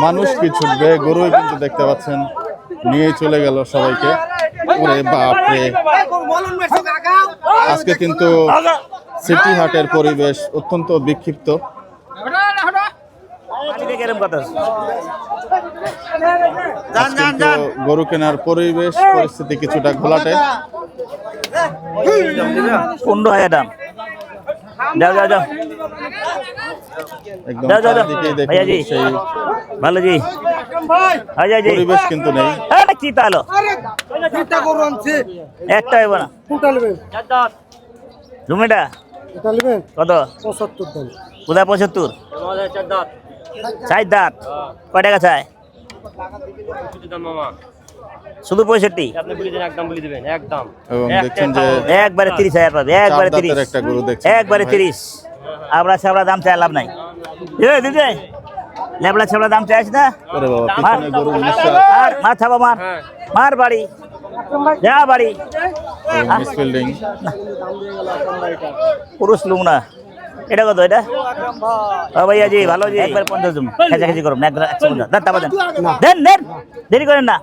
মানুষ কি ছুটবে, গরুই কিন্তু দেখতে পাচ্ছেন নিয়ে চলে গেল সবাইকে। ওরে বাপরে, আজকে কিন্তু সিটি হাটের পরিবেশ অত্যন্ত বিক্ষিপ্ত। গরু কেনার পরিবেশ পরিস্থিতি কিছুটা ঘোলাটে। 15,000 দাম। যাও যাও যাও একদম যাও যাও চারদিকেই দেখুন ভাইয়া জি, সেই ভালো জি, ভাইয়া জি পরিবেশ কিন্তু নেই। এটা কি তাহলে একটা হইব না জমিটা কত? 75 কোথায় 75? 4 দাঁত। কয় টাকা চায়? শুধু 65। এবং দেখছেন যে একবারে 30,000 পাবে, একবারে 30, একটা গরু দেখছেন, একবারে 30। আমরা ছাবড়া দাম চাই লাভ নাই। দিদি লেবড়া ছাবড়া দাম চাইছ না? ওরে বাবা, পিছনে গরু মার থাবা, মার মার বাড়ি যা বাড়ি। মিসফিল্ডিং পুরুষ লুং না। এটা কত? এটা ভাইয়া জি ভালো জি, একবার 50 জন খেঁচাখেঁচি করুন, একবার 150 দেন দেন, দেরি করেন না।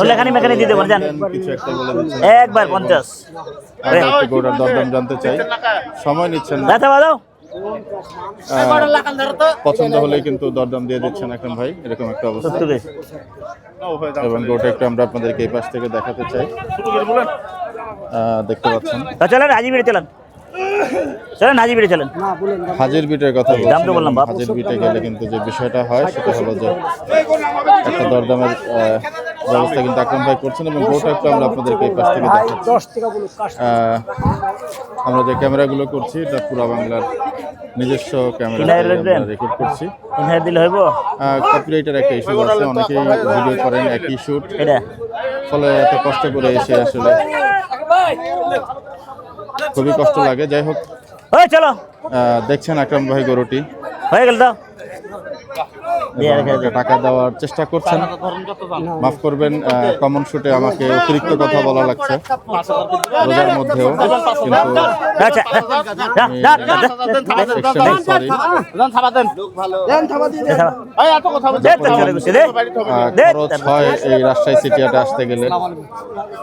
লেখানি মেখানি দিয়ে দেবেন, যান কিছু একটা বলে দিচ্ছেন। একবার 50। আমি একটু গরুটার দরদাম জানতে চাই, সময় নিচ্ছেন না। দাদা বাদাও পছন্দ হলেই কিন্তু দরদাম দিয়ে দিচ্ছেন এখন ভাই, এরকম একটা অবস্থা। এবং গরুটা একটু আমরা আপনাদেরকে এই পাশ থেকে দেখাতে চাই। দেখতে পাচ্ছেন চলেন হাজি বিড়ে চলেন, চলেন হাজি বিড়ে চলেন। হাজির বিটের কথা দাম তো বললাম বাপ। হাজির বিটে গেলে কিন্তু যে বিষয়টা হয় সেটা হলো যে একটা দরদামের ব্যবস্থা কিন্তু আকরাম ভাই করছেন। এবং গরুটা একটু আমরা আপনাদেরকে এই পাশ থেকে দেখাচ্ছি। আমরা যে ক্যামেরাগুলো করছি এটা পুরো বাংলার নিজস্ব ক্যামেরা রেকর্ড করছি। দিলে হইব কপিরাইটের একটা ইস্যু আছে, অনেকেই ভিডিও করেন একই শুট, ফলে এত কষ্ট করে এসে আসলে খুবই কষ্ট লাগে। যাই হোক, চলো দেখছেন আকরাম ভাই গরুটি হয়ে গেল তো টাকা দেওয়ার চেষ্টা করছেন। মাফ করবেন, কমন শুটে আমাকে অতিরিক্ত কথা বলা লাগছে রোজার মধ্যেও, কিন্তু খরচ হয় এই রাজশাহী সিটি হাটে আসতে গেলে।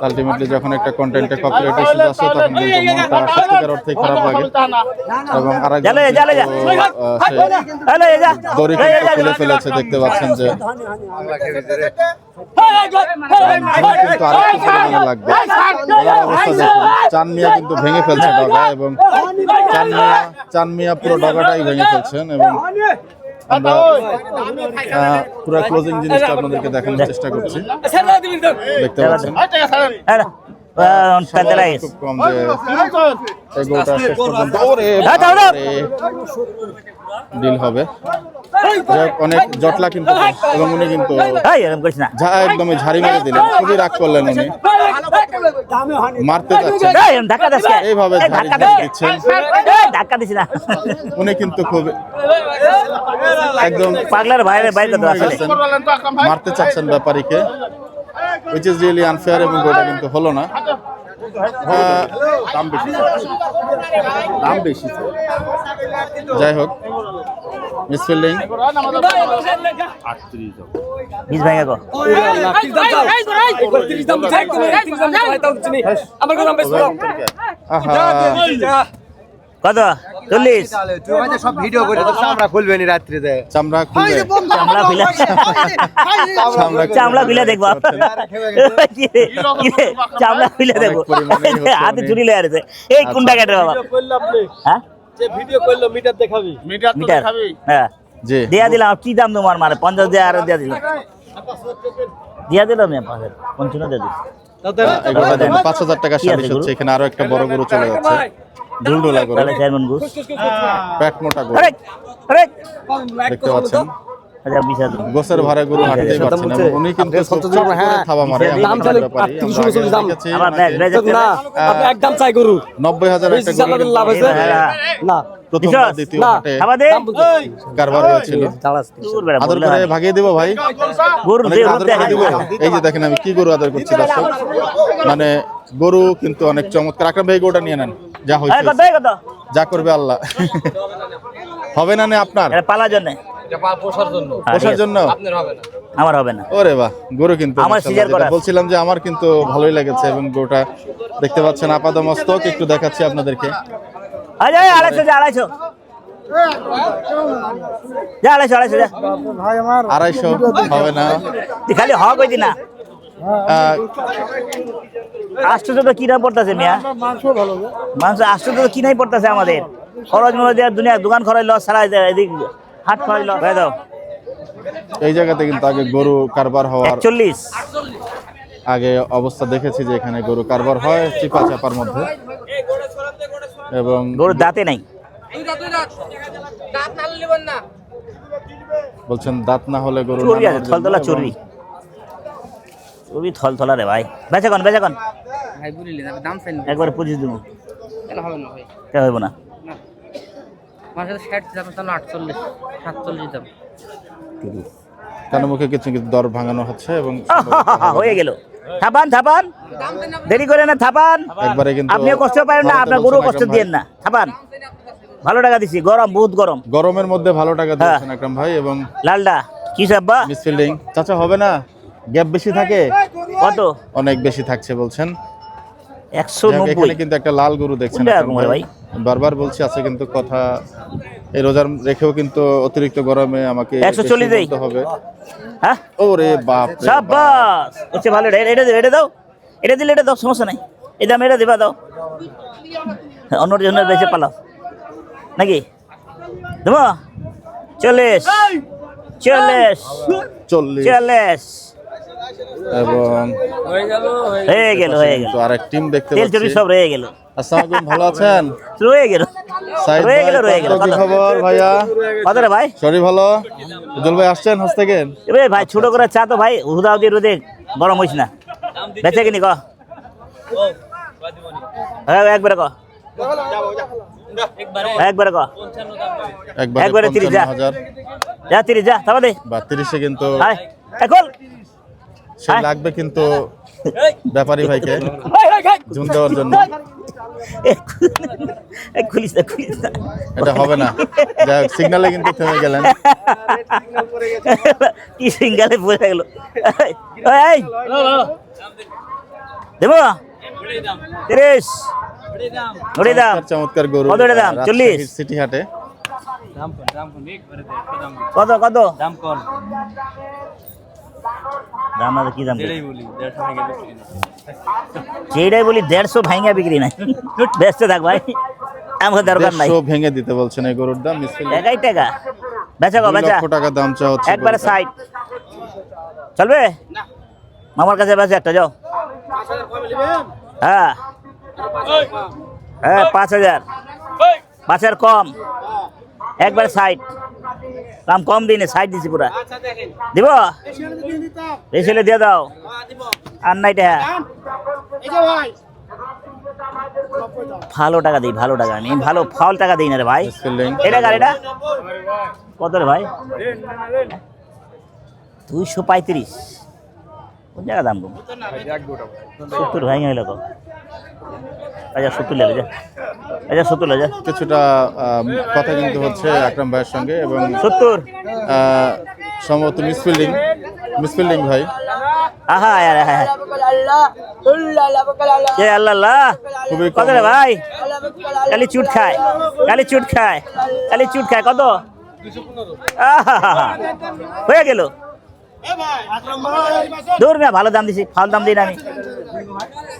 আলটিমেটলি যখন একটা কন্টেন্টে কপিরাইট ইস্যু আসে তখন কিন্তু মনটা সত্যিকার অর্থেই খারাপ লাগে। এবং আরেকজন দড়ি কিন্তু খুলে ফেলেছে, দেখতে পাচ্ছেন যে কিন্তু আরেকটু পরিমাণে লাগবে। অবস্থা দেখুন, চান মিয়া কিন্তু ভেঙে ফেলছে ডগা, এবং চান মিয়া পুরো ডগাটাই ভেঙে ফেলছেন। এবং আমরা পুরো ক্লোজিং জিনিসটা আপনাদেরকে দেখানোর চেষ্টা করছি। দেখতে পাচ্ছেন খুব কম যে এই গোটা শেষ পর্যন্ত ডিল হবে। অনেক জটলা কিন্তু, এবং উনি কিন্তু একদমই ঝাড়ি মেরে দিলেন, খুবই রাগ করলেন উনি, মারতে যাচ্ছেন এইভাবে দিচ্ছেন উনি কিন্তু খুব একদম পাগলার বাইরে বাইরে মারতে চাচ্ছেন ব্যাপারীকে, which is really unfair, এবং গোটা কিন্তু হলো না। দাম বেশি। যাই হোক, মিসফিল্ডিং 20 ভাঙা গো কত 40 সব ভিডিও করে চামড়া খুলবে নি রাত্রিতে, চামড়া খুলবে, চামড়া খুলে দেখবো, চামড়া খুলে দেখবো, হাতে চুরি লেগে আছে। এই কোনটা কাটে বাবা? হ্যাঁ ভিডিও করলো মিটার দেখাবি, মিটার হ্যাঁ দিয়া দিলাম। কি দাম তোমার? মানে 50 দিয়ে আরো দিয়া দিলাম, দিয়া দিলাম 55 দিয়ে দিলাম। 5,000 টাকা সালিশ হচ্ছে। এখানে আরো একটা বড় গরু চলে যাচ্ছে, ঢুলঢুলা গরু, পেট মোটা গরু দেখতে পাচ্ছেন। গোসের ভাড়া গরু হাঁটতেই পারছেন, এবং উনি কিন্তু থাবা মারে। 90,000 একটা প্রথম দ্বিতীয় হাটে কারবার হয়েছিল। আদর করে ভাগিয়ে দিব ভাই, এই যে দেখেন আমি কি গরু আদর করছি দর্শক, মানে গরু কিন্তু অনেক চমৎকার। আকরাম ভাই গরুটা নিয়ে নেন। যা হয়েছে কত কত যা করবে আল্লাহ। হবে না নে আপনার এটা পালার জন্য পোষার জন্য আমার হবে না। ওরে বাহ, গরু কিন্তু আমার মাশাআল্লাহ, সিজার করা যেটা বলছিলাম যে আমার কিন্তু ভালোই লেগেছে এবং গরুটা দেখতে পাচ্ছেন আপাদমস্তক, একটু দেখাচ্ছি আপনাদেরকে। আচ্ছা 250 যা 250 যা 250 যা 250 হবে না। তুই খালি হক হইতি না আহ, 800 তো কিনা পড়তেছে মিয়া মাংস 800 তো কিনাই পড়তেছে আমাদের খরচ মনে দেওয়ার দুনিয়া দোকান খরচ লস ছাড়াই যায় এদিক হাট খরচ লস হয়ে দাও এই জায়গাতে কিন্তু আগে গরু কারবার হওয়ার 41 আগে অবস্থা দেখেছি যে এখানে গরু কারবার হয় চিপা চাপার মধ্যে, এবং গরুর দাঁতে নাই বলছেন দাঁত না হলে গরু চর্বি আছে নামানোর থলতলা জন্য, চর্বি চর্বি থলতলা রে ভাই বেচা কোন ভাই বুঝলি না দাম চাই না একবার 25 দেবো তাহলে হবে না ভাই কে হইব না আমার সাথে 60 দাম তাহলে 48 47 দাম কান মুখে কিছু কিছু দর ভাঙানো হচ্ছে এবং হয়ে গেল থাপান থাপান দেরি করে না থাপান একবারে কিন্তু আপনিও কষ্ট পারেন না আপনার গরু কষ্ট দিয়েন না থাপান ভালো টাকা দিছি গরম বহুত গরম গরমের মধ্যে ভালো টাকা দিয়েছেন আকরাম ভাই, এবং লালডা কি সাব্বা মিসফিল্ডিং চাচা হবে না, গ্যাপ বেশি থাকে, কত অনেক বেশি থাকছে বলছেন। 190 এখানে কিন্তু একটা লাল গরু দেখছেন কোনটা আকরাম কুমার ভাই, বারবার বলছি আছে কিন্তু কথা, এই রোজার রেখেও কিন্তু অতিরিক্ত গরমে আমাকে 140 দেই। বেশি বলতে হবে। হ্যাঁ ওরে বাপ রে বাপ। সাব্বাস হচ্ছে ভালো এটা দাও এটা দিলে এটা দাও সমস্যা নাই এই দাম এটা দিবা দাও অন্যর জন্য বেঁচে পালাও নাকি দেবো 40 40 40 এবং হয়ে গেল তো আরেক টিম দেখতে তেল চর্বি পাচ্ছি। সব রয়ে গেল আসসালামু আলাইকুম, ভালো আছেন? রয়ে গেল সাইদ রয়ে ভাই, গেল কি খবর ভাইয়া? কত রে ভাই শরীর ভালো? উজ্জ্বল ভাই আসছেন হোস থেকে? এ ভাই ছোট করে চা তো ভাই হুদাও দিয়ে রোদে গরম হইস না বেচে কিনি ক একবারে ক একবারে ক একবারে 30 যা 55,000 যা 30 যা তাবা দে 32 কিন্তু হাই এখন সে লাগবে কিন্তু ব্যাপারী ভাইকে ঝুন দেওয়ার জন্য। খুলিস না এটা হবে না, যাই হোক সিগনালে কিন্তু থেমে গেলেন। কি সিঙ্গালে পড়ে গেল এই দেবো 30 ওরে দাম চমৎকার গরু কত এটা দাম? 40 সিটি হাটে। কত কত দাম কম দাম না কি দাম যেটাই বলি 150 ভাঙা বিক্রি নাই ব্যস্ত থাক ভাই আমার দরকার নাই 150 ভেঙে দিতে বলছেন এই গরুর দাম। একাই টাকা বেচা গো 2 বেচা লক্ষ টাকা দাম চা হচ্ছে একবারে গরুটার। সাইড চলবে মামার কাছে বেচা একটা যাও হ্যাঁ হ্যাঁ 5000 5,000 কম একবারে সাইড দাম কম দিনে সাইড দিছি পুরা দিব এই ছেলে দিয়ে দাও আর নাই টাকা ভালো টাকা দিই ভালো টাকা আমি ভালো ফাউল টাকা দিই না রে ভাই মিসফিল্ডিং। এটা গাড়িটা কত রে ভাই 235 কোন জায়গা দাম গো 70 ভাই গেল কো আচ্ছা 70 লে যা আচ্ছা 70 লে যা কিছুটা কথা কিন্তু হচ্ছে আকরাম ভাইয়ের সঙ্গে, এবং 70 সম্ভবত মিসফিল্ডিং ভাই। আহা यार হ্যাঁ এ আল্লাহ আল্লাহ খুবই কত রে ভাই খালি চুট খায় কত আহা, হয়ে গেল দূর না ভালো দাম দিছি ফাল দাম দিই না আমি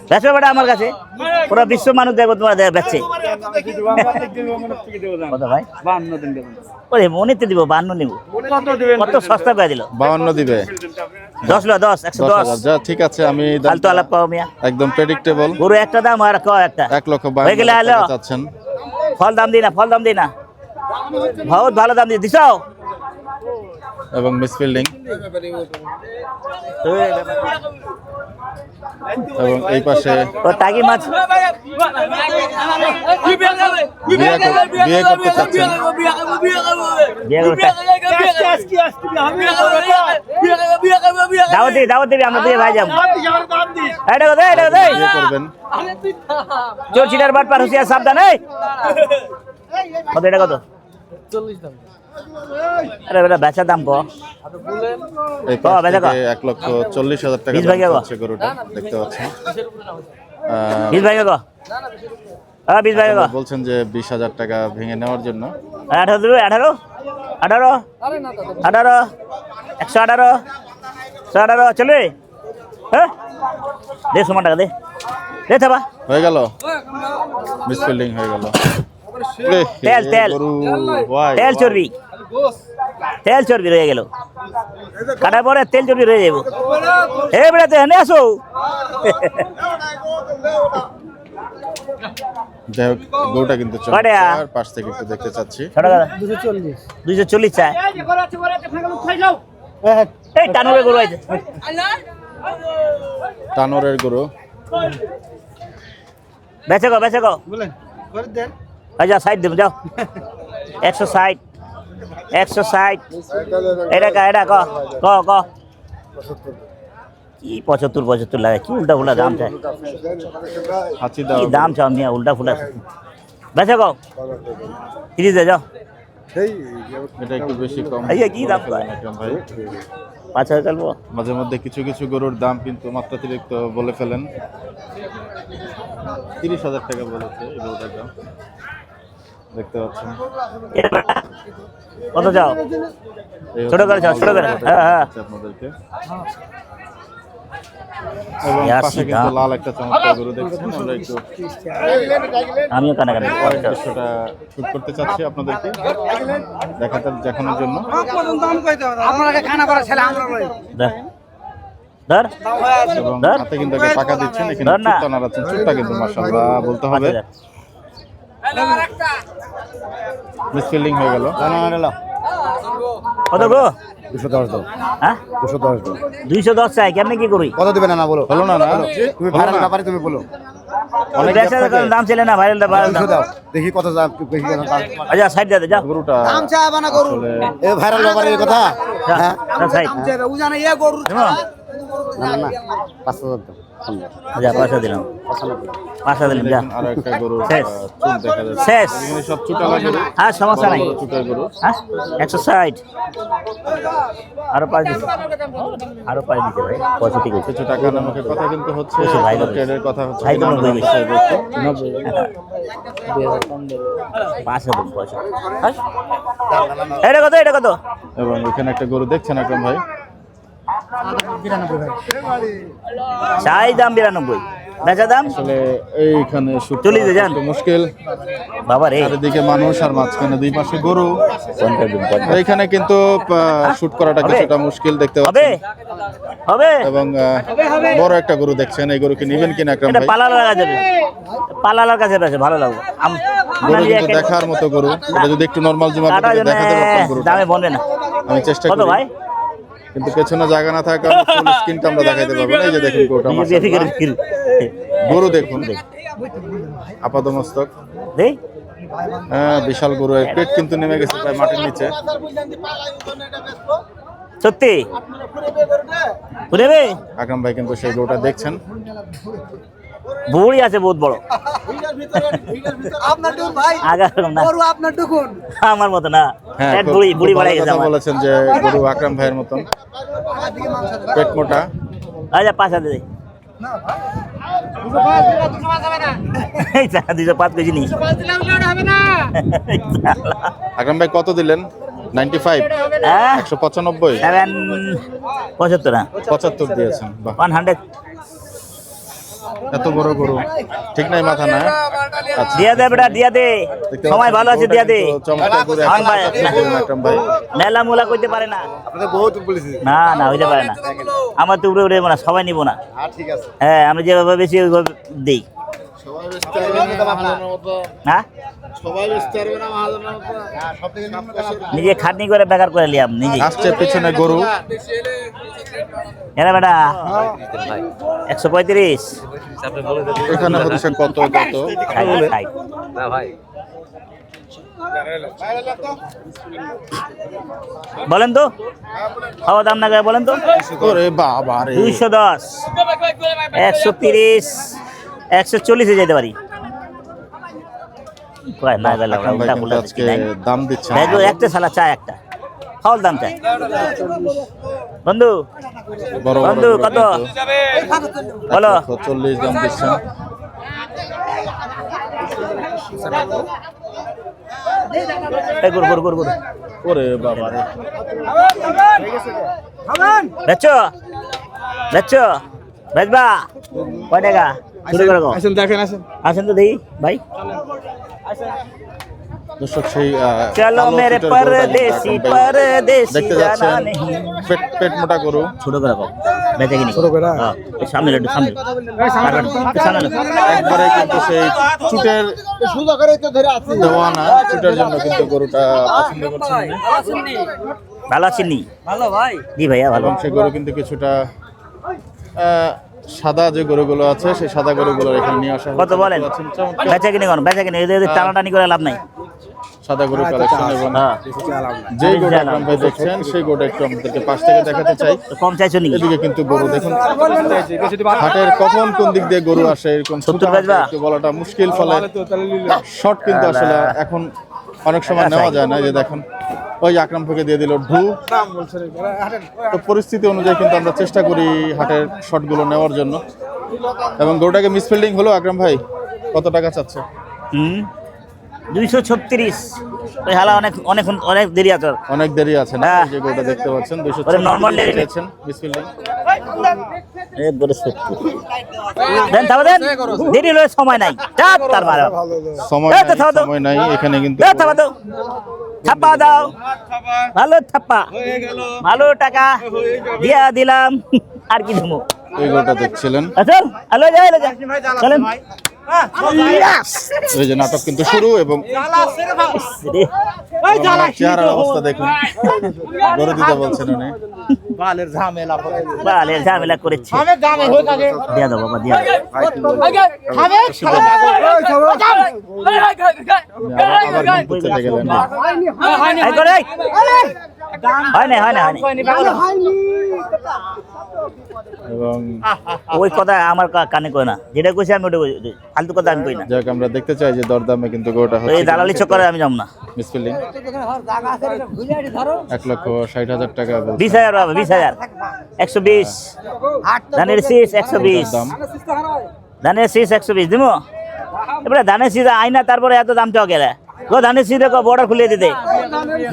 বেচবে বেটা আমার কাছে পুরো বিশ্ব মানুষ দেখবো তোমার বেচছে কত ভাই 52 দিন দেব ওরে মনেতে দিব 52 নিব কত সস্তা করে দিল 52 দিবে 10 লো 10 10,000 110 যা ঠিক আছে, আমি ফালতু আলাপ পাও মিয়া একদম প্রেডিক্টেবল গরু একটা দাম আর ক একটা 1,52,000 হয়ে গেলে আলো টাকা চাচ্ছেন। ফল দাম দিই না বহুত ভালো দাম দিয়ে দিছো এবং মিসফিল্ডিং, এবং এই পাশে ও টাকি মাছ বিয়ে করতে চাচ্ছেন। বিয়ে করতে দাওয়াত দিবি আমরা দিয়ে ভাই যাবো এটা কত এটা কত বিয়ে করবেন। চোর চিটার বাট পার হুঁশিয়ার সাবধান এই কত এটা কত 40 দাম আরে বেটা বেচা দাম কো এই বাহ, বেচা কর। 1,40,000 টাকা 20 ভাগে দাম কর। হচ্ছে গরুটা দেখতে পাচ্ছেন। 20 ভাই কো 20 ভাই কো বলছেন যে 20,000 টাকা ভেঙে নেওয়ার জন্য। 18 দেবে 18 18 18 118 118 চলে হ্যাঁ দে সমান টাকা দে দে থাবা হয়ে গেল, মিসফিল্ডিং হয়ে গেল। তেল, তেল। গরু why? তেল চর্বি তেল চর্বি রয়ে গেল কাটার পরে তেল চর্বি রয়ে যাবো এ বেটা তো এনে আসো যাই হোক গরুটা কিন্তু কয়টা? চমৎকার, পাশ থেকে একটু দেখতে চাচ্ছি। ছোট কথা 240 চাই এই টানুরে গরু আছে টানোরের গরু বেচে গো বলেন করে দেন আচ্ছা সাইড দেব যাও 160 160 এটা ক ক ক কি 75 লাগে কি উল্টা ফুলা দাম চাই হাঁচি কি দাও। দাম চাও মিয়া উল্টা ফুলা বেচে গো 30 দে যাও এটা একটু বেশি কম। এই কি দাম কয়? আকরাম ভাই 5000 চলবো মাঝে মধ্যে কিছু কিছু গরুর দাম কিন্তু মাত্রাতিরিক্ত বলে ফেলেন। 30,000 টাকা বলেছে এই গরুটার দাম দেখতে পাচ্ছেন। কত যাও এই ছোট করে যাও, ছোট করে। হ্যাঁ, হ্যাঁ। দেখাচ্ছি আপনাদেরকে। এবং ইয়ার পাশে সিধা। কিন্তু লাল একটা চমৎকার গরু দেখছেন। আমরা একটু আমিও কানে কানে পরের দৃশ্যটা শুট করতে চাচ্ছি আপনাদেরকে দেখানোর জন্য। আপনাকে খানা করা ছেলে আমরা নই ধর ধর এবং ধর। হাতে কিন্তু একটা টাকা দিচ্ছেন, এখানে ধর না। চুটটা নাড়াচ্ছেন। চুটটা কিন্তু মাশাআল্লাহ বলতে হবে 5000 মিসফিল্ডিং হয়ে গেল। কত গো 210 দাও হ্যাঁ 210 দাও 210 চাই কেমনে কি করি কত দিবেন না বলো হলো না না তুমি হলো ভাড়ার না। ব্যাপারে তুমি বলো অনেক বেচা গ্যাপ থাকে। দাম ছিল না ভাইরালটা ভাইরাল 200 দাও দেখি কত দাম দেখি কত দাম আচ্ছা সাইড দে যাও গরুটা দাম চাবা না গরু আসলে এ ভাইরাল ব্যাপারে এই কথা যা, হ্যাঁ যা সাইড ও জানে এ গরু দেবো? না না 5000 দাও আচ্ছা 500 দিলাম 500 দিলাম যা দেখুন আরো একটা গরুর শেষ। চুট দেখা যাচ্ছে। শেষ। এখানে সব চুটালা গরু, হ্যাঁ সমস্যা নাই বড় বড় চুটার গরু। হ্যাঁ 160 আরো 5 দিছে আরো 5 দিছে ভাই 65 কইছে কিছু টাকা নামকের কথা কিন্তু হচ্ছে, বেশি ভাই তো ট্রেডের কথা হচ্ছে। ভাই তো কিনা নব্বই বেচা বেচা। 500 দিন পয়সা এটা কত এবং এখানে একটা গরু দেখছেন আকরাম ভাই। চাই দাম 92 বেচা দাম আসলে এইখানে শুট চলে যে যান। একটু মুশকিল। বাবা রে চারিদিকে মানুষ আর মাঝখানে দুই পাশে গরু। এইখানে কিন্তু শুট করাটা হবে? কিছুটা মুশকিল দেখতে হবে পাচ্ছেন। হবে এবং বড় একটা গরু দেখছেন, এই গরুকে নিবেন কিনা আকরাম এটা ভাই? পালালার কাছে যাবে পালালার কাছে বেচে ভালো লাগবে গরু কিন্তু দেখার মতো গরু। এটা যদি একটু নরমাল জুমার কাটা ভিতরে জন্য দেখাতে পারতাম গরুটা, দামে বনবে না আমি চেষ্টা কত করি। ভাই কিন্তু পেছনে জায়গা না থাকার ফুল স্ক্রিনটা আমরা দেখাইতে পারবো না। এই যে দেখুন গরুটা মাশাআল্লাহ। গরু দেখুন আপাদমস্তক। দেই হ্যাঁ বিশাল গরু, এর পেট কিন্তু নেমে গেছে প্রায় মাটির নিচে। সত্যি পুরেবে আকরাম ভাই কিন্তু সেই গরুটা দেখছেন। বুড়ি আছে বহুত বড় আপনার ডুকুন ভাই আগা না গরু আপনার ডুকুন আমার মতো না হ্যাঁ পেট খুব- বুড়ি খুব বুড়ি ভালো বাড়াই গেছে কথা আমার বলেছেন যে গরু আকরাম ভাইয়ের মতন পেট মোটা। আচ্ছা 5 দে এই 205 কেজি নি আকরাম ভাই কত দিলেন? 95, হ্যাঁ 195, 75 না 75 দিয়েছেন। বাহ, 100 এত বড় গরু ঠিক নাই মাথা না। আচ্ছা দিয়া দে বেটা দিয়া দে দেখতে সময় পাচ্ছেন ভালো আছে দিয়া দে গরুটা কিন্তু চমৎকার গরু। আন ভাই। আকরাম ভাই মেলা মুলা কইতে পারে না আপনাদের বহুত বলেছি না না হইতে পারে না আমার তো উড়ে উড়ে না সবাই নিব না হ্যাঁ ঠিক আছে হ্যাঁ আমি যেভাবে বেশি ওইভাবে দেই হ্যাঁ নিজে খাটনি করে বেকার করে লিয়াম নিজে আসছে পেছনে গরু। এরা বেটা 135 এখানে হচ্ছে কত কত ষাট, ষাট। বলেন তো খাওয়া দাম না বলেন তো ওরে বাবা রে 210 130 140 যেতে পারি কয় না গেল আকরাম ভাই কিন্তু আজকে দাম দিচ্ছে না। দেখো একটা সালা চা একটা খাওয়ার দাম চাই বন্ধু বড় বড় বন্ধু গরু কত কিন্তু বলো 140 দাম দিচ্ছেন। এই গুড় গুড় গুড় গুড় ওরে বাবা রে বেচো বেচো বেচবা কয় টাকা শুরু করে গো আসেন দেখেন আসেন আসেন তো দেখি ভাই দর্শক সেই চলো কালো মেরে চুটের গরুটা পরদেশি কিন্তু আকরাম ভাই পরদেশি দেখতে জানা যাচ্ছেন নেই পেট মোটা গরু ছোট করে কও বেচে কিনি ছোট করে? হ্যাঁ এই সামনে একটু সামনে একটু সামনে লো। একবারে কিন্তু সেই চুটের সুন্দর করে তো ধরে আছে দেওয়ানা চুটের জন্য কিন্তু গরুটা পছন্দ করছেন উনি। ভালো আছেন নি ভালো ভাই জি ভাইয়া ভালো এবং সেই গরু কিন্তু কিছুটা সাদা যে গরুগুলো আছে সেই সাদা গরুগুলো এখানে নিয়ে আসা কত বলেন চমৎকার বেচা কিনি কোন বেচা কিনি এদের টানাটানি করে লাভ নাই সাদা গরু কালেকশন এবং হ্যাঁ যে গরুটা আকরাম ভাই দেখছেন সেই গরুটা একটু আমাদেরকে পাশ থেকে দেখাতে চাই। তো কম চাইছো নাকি এদিকে কিন্তু গরু দেখুন হাটের কখন কোন দিক দিয়ে গরু আসে এরকম 70 বেচবা? একটু বলাটা মুশকিল, ফলে শর্ট কিন্তু আসলে এখন অনেক সময় নেওয়া যায় না। এই যে দেখুন ওই আকরাম থেকে দিয়ে দিল ঢু। তো পরিস্থিতি অনুযায়ী কিন্তু আমরা চেষ্টা করি হাটের শর্টগুলো নেওয়ার জন্য। এবং গরুটাকে মিসফিল্ডিং হলো আকরাম ভাই কত টাকা চাচ্ছে? 236 ওই হালা অনেক অনেক অনেক দেরি আছে ওর। অনেক দেরি আছে না? হ্যাঁ। এই যে গরুটা দেখতে পাচ্ছেন ওরে normal 236 লেগে চেয়েছেন মিসফিল্ডিং। একবারে 70 দেন থাবা দেন দেরি হলে সময় নাই চাপ তার মারো সময় এই তো নাই, থামো তো। সময় নাই এখানে কিন্তু দাও থাবা দাও থাপ্পা দাও ভালো থাপ্পা ভালো টাকা দিয়া দিলাম আর কি দেবো এই গরুটা দেখছিলেন। চল হ্যালো যাই চলেন এই যে নাটক কিন্তু শুরু এবং চেহারার অবস্থা দেখুন গরু দিতে বলছেন উনি। বালের ঝামেলা করেছে দিয়া দাও বাবা দিয়া দাও। আবার গল্প চলে গেলেন। এই করে এই। হয় না এবং ওই কথা আমার কানে কই না যেটা কইছি আমি ওটা কইছি ফালতু কথা আমি কই না যাক আমরা দেখতে চাই যে দরদামে কিন্তু গরুটা এই হচ্ছে দালালি চক্করে আমি যাব না মিসফিল্ডিং 1,60,000 টাকা বলছে 20,000 বাবা 20,000 120 ধানের শীষ 120 দাম। ধানের শীষ 120 দিমু এবারে ধানের শীষ আইনা তারপরে এত দাম চাও গেলে গো ধানের শীষ দেখো বর্ডার খুলে দিতে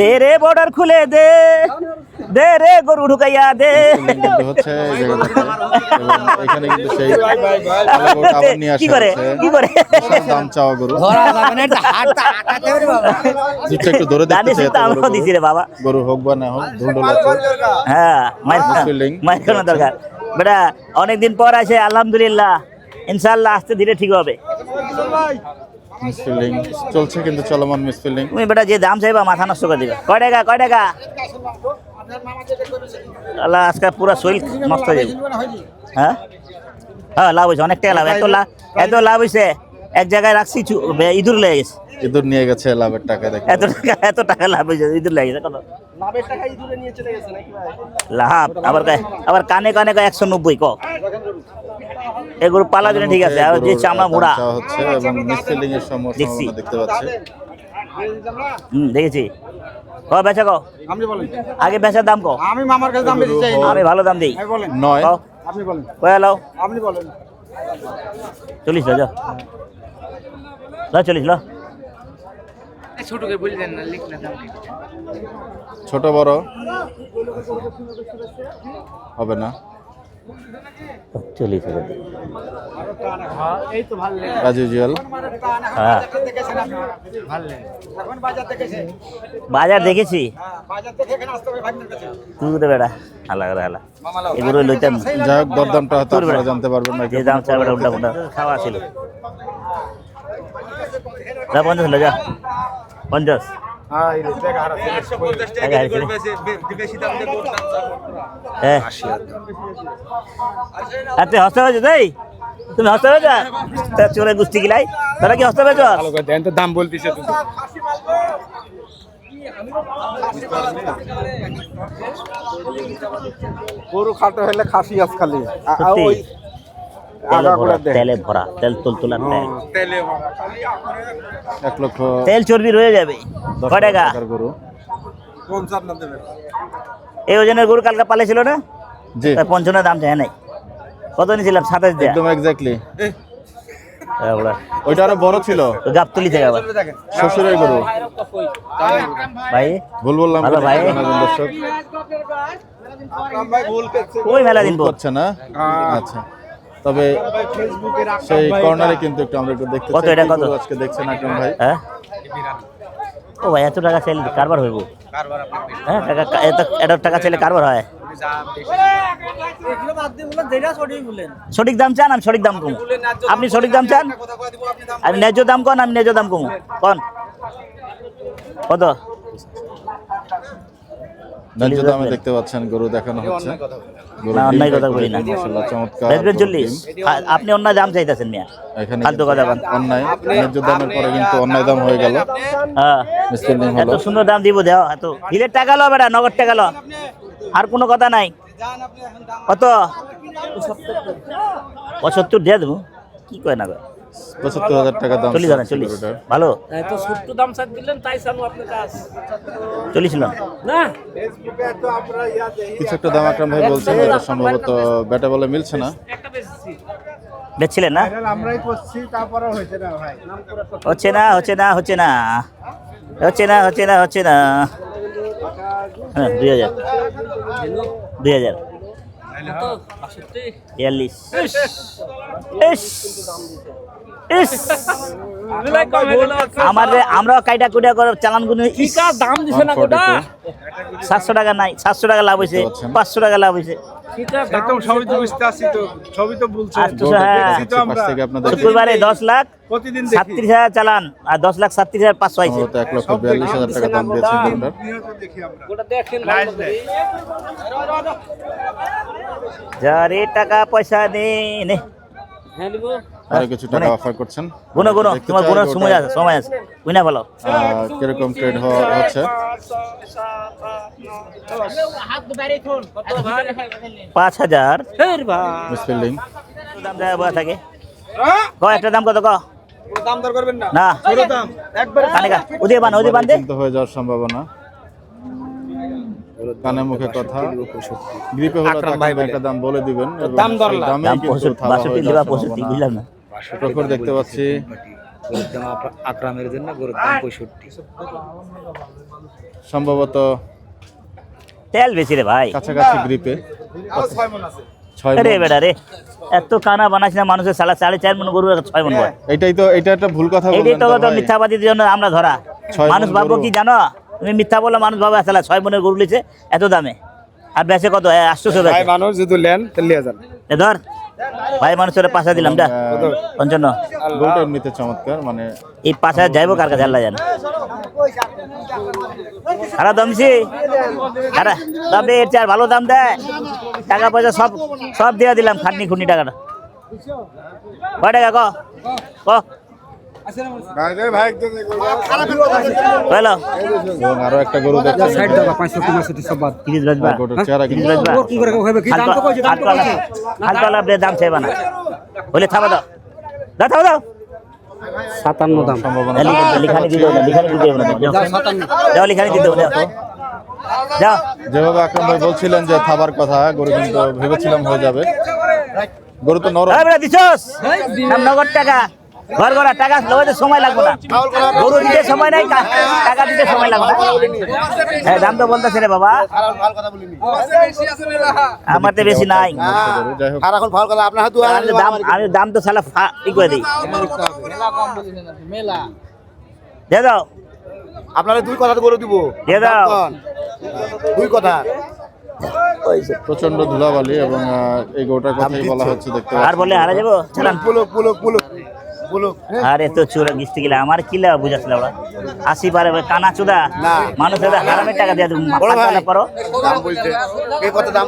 দে রে বর্ডার খুলে দে দে রে গরু ঢুকাইয়া দে মিসফিল্ডিং কিন্তু হচ্ছে এই জায়গাটাতে। এবং এখানে কিন্তু সেই ভালো গরুটা আবার নিয়ে কি আসা করে হচ্ছে কি করে বিশাল দাম চাওয়া গরু। দুধটা একটু ধরে দেখতে ধানের চাই শীষ তো এত বড় আমরাও গরু। দিছি রে বাবা গরু হোক বা না হোক ধুলডুল আছে। হ্যাঁ Misfielding। মায়ের কোনো দরকার বেটা অনেকদিন পর আছে আলহামদুলিল্লাহ ইনশাআল্লাহ আস্তে ধীরে ঠিক হবে মিসফিল্ডিং চলছে কিন্তু চলমান মিসফিল্ডিং। তুমি বেটা যে দাম চাইবা মাথা নষ্ট করে দিবে কয় টাকা আল্লাহ আজকে পুরো শরীর নষ্ট হয়ে যাবে হ্যাঁ হ্যাঁ লাভ হয়েছে অনেক টাকা লাভ এত লাভ হয়েছে এক জায়গায় রাখছি ইঁদুর লেগে গেছে ইঁদুর নিয়ে গেছে লাভের টাকা দেখে। এত টাকা লাভ হয়েছে ইঁদুর লেগে গেছে কত লাভ আবার কানে 190 ক এগুলো পালা জন্য ঠিক আছে আর যে চামড়া মোড়া চাওয়া হচ্ছে এবং মিসফিল্ডিং এর সমস্যা দেখছি। আমরা দেখতে পাচ্ছি। দেখেছি ক বেচা কো আপনি বলেন আগে বেচার দাম কো আমি মামার কাছে দাম বেশি চাই আমি ভালো দাম দিই আমি বলেন নয় কও আপনি বলেন কয়া লাও আপনি বলেন 40 লো লো 40 লো ছোটকে বললেন না লিখলে দাম ছোট বড় হবে না। 40 হাজার এই তো ভালো লাগে অ্যাজ ইউজুয়াল হ্যাঁ দেখেছেন আপনি ভালো লাগে এখন বাজার দেখেছেন বাজার দেখেছি বাজার দেখে এখানে আসতে হবে ভাগ্নের কাছে তুই তো বেটা হালা এগুলো লইতাম না। যাই হোক দরদামটা হয়তো আপনারা জানতে পারবেন না। যে দাম চাই বেটা উল্টা খাওয়া ছিল যা 50 লো যা 50 হ্যাঁ এই দেখ আর আছে আচ্ছা হস্তে হয়েছে তাই তুমি হস্তে পেয়েছ তা চোরে গুষ্টি গিলাই তোরা কি হস্তে পেয়েছ ভালো করে দেন তো দাম বলতিছে তো গরু খাটো হলে খাসি আজ খালি সত্যি ওই আগা করে দেন তেলে ভরা তেল তুলতুলার তেল তেলে 1 লক্ষ তেল চর্বি রয়ে যাবে 10 কয় টাকা টাকার গরু 50 না দেবেন এই ওজনের গরু কালকে পালেছিল না জি তাই 55 দাম চাই নাই কত নিয়েছিলাম 27 দেয়া একদম এক্স্যাক্টলি ওগুলা ওইটা আরো বড় ছিল তো গাবতলি থেকে আবার শ্বশুরের গরু ভাই ভুল বললাম ভালো ভাই। দর্শক ভাই ভুল করছে ওই মেলা দিন পর হচ্ছে না আচ্ছা তবে ফেসবুকে সেই কর্নারে কিন্তু একটু আমরা একটু দেখতে কত চাই এটা কি কত? গরু আজকে দেখছেন আকরাম ভাই হ্যাঁ ও ভাই এত টাকা চাইলে কারবার হইব হ্যাঁ টাকা এত টাকা চাইলে কারবার হয় সঠিক দাম চান আমি সঠিক দাম কম আপনি সঠিক দাম চান আমি ন্যায্য দাম কন আমি ন্যায্য দাম কম কন কত ন্যায্য দামে দেখতে পাচ্ছেন গরু দেখানো হচ্ছে গরু না, অন্যায় ডিম কথা প্যাক বলি না। মাশাআল্লাহ চমৎকার বেচবেন গরুর 40 ডিম। আপনি অন্য দাম চাইতেছেন মিয়া এখানে ফালতু কথা বলেন। অন্যায় ন্যায্য দামের পরে কিন্তু অন্যায় দাম হয়ে গেল হ্যাঁ মিস্ত্রি নেই এত হলো সুন্দর দাম দিব দেও এত হিলের টাকা লো বেটা নগদ টাকা লো আর কোনো কথা নাই কত 75 দিয়ে দেবো কি কয় না কয় ৭৫,০০০ টাকা দাম 40 গরুটার। ভালো তো 70 দাম চাই দিলেন তাই জানো আপনার কাজ 40 ছিল না ফেসবুকে তো আমরা ইয়া দেই কিছু একটা দাম আকরাম ভাই বলছেন এটা সম্ভবত ব্যাটা বলে মিলছে না একটা বেশি বেচছিলেন না আমরাই করছি তারপরে হইছে না ভাই হচ্ছে না হচ্ছে না হচ্ছে না হচ্ছে না হচ্ছে না হচ্ছে না হ্যাঁ 2000 2000 তো 62 42 ইস ইস মিলাই কম হলো আমরা কাইটা কুইটা করে চালান গুলো ঠিকা দাম দিছে না গোটা 700 টাকা নাই 700 টাকা লাভ হইছে 500 টাকা লাভ হইছে ঠিকা একদম সবই তো বুঝতে আসি তো সবই তো বলছে 800 হ্যাঁ দেখছি তো আমরা পাশ থেকে আপনাদের শুক্রবারে 10 লাখ প্রতিদিন দেখি 37,000 চালান আর 10 লাখ 37,500 আইছে সম্ভবত 1,42,000 টাকা দাম দিয়েছে গরুটার দেখি আমরা গোটা দেখেন যারে টাকা পয়সা দে নে হ্যাঁ লিবো আরো কিছু টাকা অফার করছেন গুনো গুনো দেখতে তোমার চাই গুনোর গরুটা, সময় আছে বুঝনা ভালো কিরকম ট্রেড হচ্ছে কত ভাই 5,000 ফের ভাই মিসফিল্ডিং দাম যায় বয়া থাকে ক একটা দাম কত ক দাম দর করবেন না না ছোট দাম একবার কানে কা ওদিকে বান দে কিন্তু হয়ে যাওয়ার সম্ভাবনা কানে মুখে কথা গ্রিপে হলো আকরাম ভাই একটা দাম বলে দিবেন এবং দাম দর সেই না। দামেই দাম কিন্তু 65 থাবা হয়ে 62 লিবা যাওয়ার 65 সম্ভাবনা। বুঝলাম না প্রখর দেখতে পাচ্ছি আকরামের জন্য গরুর দাম 65 সম্ভবত তেল বেশি রে ভাই কাছাকাছি গ্রিপে 6 মণ আছে 6 আরে বেটা রে এত কানা বানাইছ না মানুষের 4.5 মন গরু 6 মন হয় এটা একটা ভুল কথা এইটাই বললেন তো ভাই। মিথ্যাবাদীর জন্য আমরা ধরা 6 মণ মানুষ ভাববো গরু। কি জানো তুমি মিথ্যা বললে মানুষ ভাবে আসলে 6 মনের গরু লিছে এত দামে আর বেচে কত 800 ভাই বেচে মানুষ যদি নেন তাহলে লিয়ে যান এ ধর ভাই মানুষের পাশা দিলাম যা 55 গরুটা এমনিতে চমৎকার মানে এই পাশা যাইবো কার কাছে আল্লাহ জানে আরে দমছি আরে তবে এর চার ভালো দাম দেয় টাকা পয়সা সব দিয়ে দিলাম খাটনি খুনি টাকাটা কয় টাকা ক ভাই রে ভাই একদম হ্যালো এবং আরো একটা গরু দেখছেন তিরিশ বাজবা গরুটার চেহারা তিরিশ কিন্তু বাজবা হালতলা দাম চাইবা না বলে থামা দাও দাও থামা দাও 57 দাম সম্ভাবনা লিখানি দিয়ে দাও লিখানি দিয়ে দাও যাও লিখানি দিয়ে দাও যাও যেভাবে আকরাম ভাই বলছিলেন যে থাবার কথা গরু কিন্তু ভেবেছিলাম হয়ে যাবে গরু তো নরম এই বেটা দিছস নাম নগদ টাকা ঘর ঘরা টাকা লগাতে সময় লাগবে না গরু দিতে সময় নাই টাকা দিতে সময় লাগবে না হ্যাঁ দাম তো বলতেছে রে বাবা আমার তো বেশি নাই গরু যাই হোক এখন ভালো কথা আপনার হাতে আমি দাম তো সালা ই করে দিই দিয়ে দাও আপনারা দুই কথা গরু দিব দিয়ে দাও দুই কথা প্রচন্ড ধুলাবালি এবং এই গরুটার কথাই বলা হচ্ছে দেখতে আর বলে হারা যাবো চালান পুলক পুলক পুলক আরে তো চোরা গিস্তি গেলে আমার কিলা বুঝাছিল ওরা 80 পারে কানা চুদা মানুষের হারামের টাকা দিয়ে মাথা করো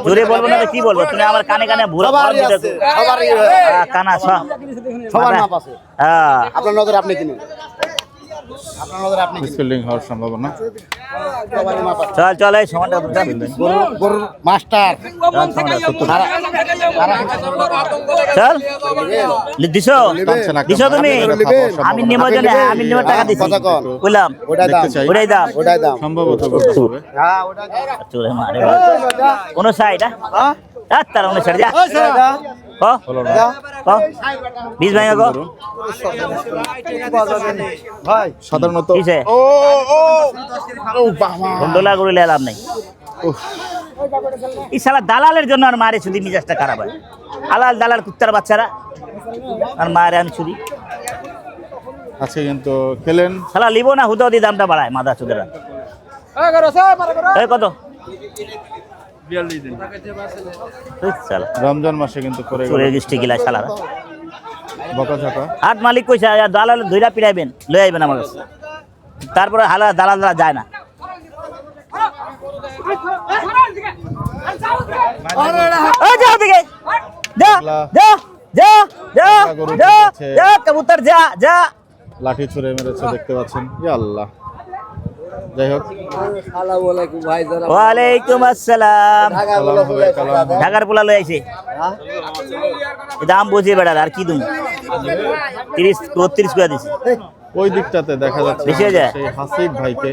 জোরে বলবো না তো কি বলবো তুমি আমার কানে কানে ভুল কানা সবার মাপ আছে হ্যাঁ আপনার নজরে আপনি কিনেন আপনার নজরে আপনি মিসফিল্ডিং হওয়ার সম্ভাবনা। সবারই মাপ আছে চল চল এই সময়টা গরুর মাস্টার চল দিছো টানছেন আকরাম দিছো তুমি ভাই, এটা খাওয়ার সম্ভাবনা। আমি নেব জানি আমি নেব টাকা দিছি কথা কন। বললাম ওটাই দাম দেখতে চাই। ওটাই দাম ওটাই দাম সম্ভবত করতে হবে। হ্যাঁ ওটাই চলে মারে কোন সাইড তার অন্য সাইড যা ক হলো না। ক 20 ভাঙা ক ভাই সাধারণত কিসে ও বাবা গন্ডলা করে লাভ নাই এই শালা দালালের জন্য আর মারে শুধু মিজাজটা খারাপ হয় আলাল দালাল কুত্তার বাচ্চারা আর মারে আমি শুধু আজকে কিন্তু খেলেন শালা লিবো না হুদাও দিয়ে দামটা বাড়ায় মাদা চুদেরা এই কত 42 দিন শালা রমজান মাসে কিন্তু করে গেল চুরের গিষ্টি গিলা শালারা বকাঝকা। হাট মালিক কইছে দালাল ধইরা পিড়াইবেন লই আইবেন আমার কাছে তারপরে হালা দালাল যায় না ওই যাও দিকে যা যা যা যা যা যা কবুতর যা যা লাঠি ছুঁড়ে মেরেছে দেখতে পাচ্ছেন ইয়া আল্লাহ। যাই হোক ওয়ালাইকুম আসসালাম সালাম হবে কালাম হবে। ঢাকার পোলা লই আইছে দাম বুঝে বেড়ার আর কি দুম 30 32 করে দিছি ওই দিকটাতে দেখা যাচ্ছে বেশি হয়ে যায়? সেই হাসিব ভাইকে